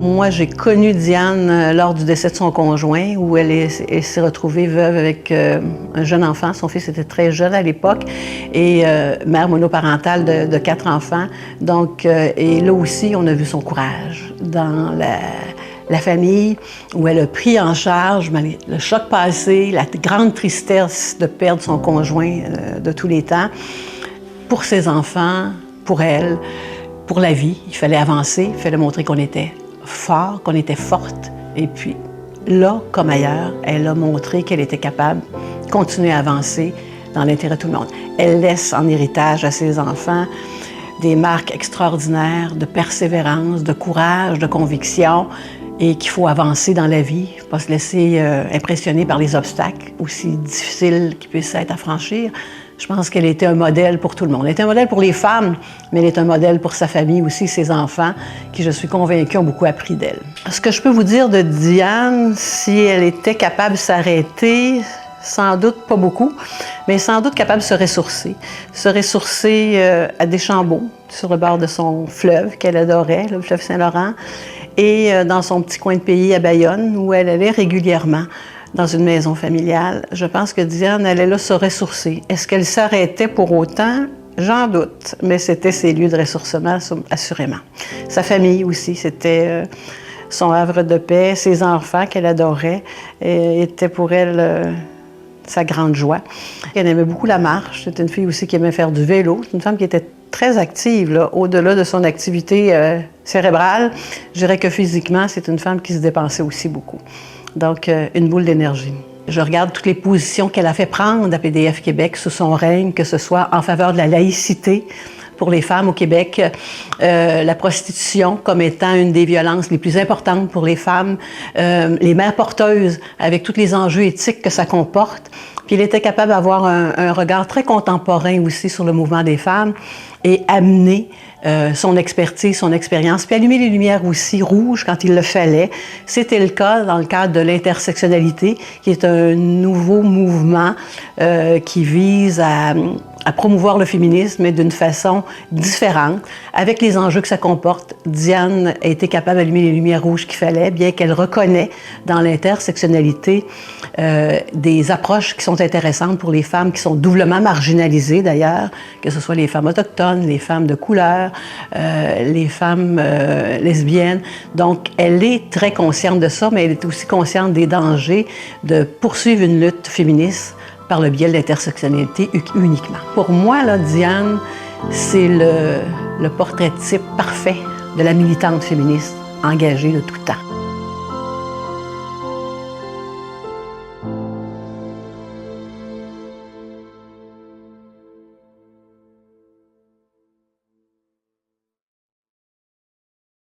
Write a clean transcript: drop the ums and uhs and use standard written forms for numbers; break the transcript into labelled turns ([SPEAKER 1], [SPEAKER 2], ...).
[SPEAKER 1] Moi, j'ai connu Diane lors du décès de son conjoint, où elle s'est retrouvée veuve avec un jeune enfant. Son fils était très jeune à l'époque, et mère monoparentale de 4 enfants. Donc, et là aussi, on a vu son courage dans la famille, où elle a pris en charge le choc passé, la grande tristesse de perdre son conjoint de tous les temps, pour ses enfants, pour elle, pour la vie. Il fallait avancer, il fallait montrer qu'on était fort, qu'on était forte. Et puis, là, comme ailleurs, elle a montré qu'elle était capable de continuer à avancer dans l'intérêt de tout le monde. Elle laisse en héritage à ses enfants des marques extraordinaires de persévérance, de courage, de conviction, et qu'il faut avancer dans la vie, pas se laisser impressionner par les obstacles, aussi difficiles qu'ils puissent être à franchir. Je pense qu'elle était un modèle pour tout le monde. Elle était un modèle pour les femmes, mais elle est un modèle pour sa famille aussi, ses enfants, qui, je suis convaincue, ont beaucoup appris d'elle. Ce que je peux vous dire de Diane, si elle était capable de s'arrêter, sans doute pas beaucoup, mais sans doute capable de se ressourcer. Se ressourcer à Deschambault, sur le bord de son fleuve qu'elle adorait, le fleuve Saint-Laurent, et dans son petit coin de pays à Bayonne, où elle allait régulièrement dans une maison familiale. Je pense que Diane allait là se ressourcer. Est-ce qu'elle s'arrêtait pour autant? J'en doute, mais c'était ses lieux de ressourcement, assurément. Sa famille aussi, c'était son havre de paix. Ses enfants qu'elle adorait étaient pour elle sa grande joie. Elle aimait beaucoup la marche. C'était une fille aussi qui aimait faire du vélo. C'est une femme qui était très active, au-delà de son activité cérébrale. Je dirais que physiquement, c'est une femme qui se dépensait aussi beaucoup. Donc, une boule d'énergie. Je regarde toutes les positions qu'elle a fait prendre à PDF Québec sous son règne, que ce soit en faveur de la laïcité pour les femmes au Québec, la prostitution comme étant une des violences les plus importantes pour les femmes, les mères porteuses avec tous les enjeux éthiques que ça comporte. Puis il était capable d'avoir un regard très contemporain aussi sur le mouvement des femmes et amener son expertise, son expérience, puis allumer les lumières aussi rouges quand il le fallait. C'était le cas dans le cadre de l'intersectionnalité, qui est un nouveau mouvement qui vise à promouvoir le féminisme, mais d'une façon différente, avec les enjeux que ça comporte. Diane a été capable d'allumer les lumières rouges qu'il fallait, bien qu'elle reconnaît dans l'intersectionnalité des approches qui sont intéressantes pour les femmes qui sont doublement marginalisées d'ailleurs, que ce soit les femmes autochtones, les femmes de couleur, les femmes lesbiennes. Donc, elle est très consciente de ça, mais elle est aussi consciente des dangers de poursuivre une lutte féministe par le biais de l'intersectionnalité uniquement. Pour moi, là, Diane, c'est le portrait type parfait de la militante féministe engagée de tout temps.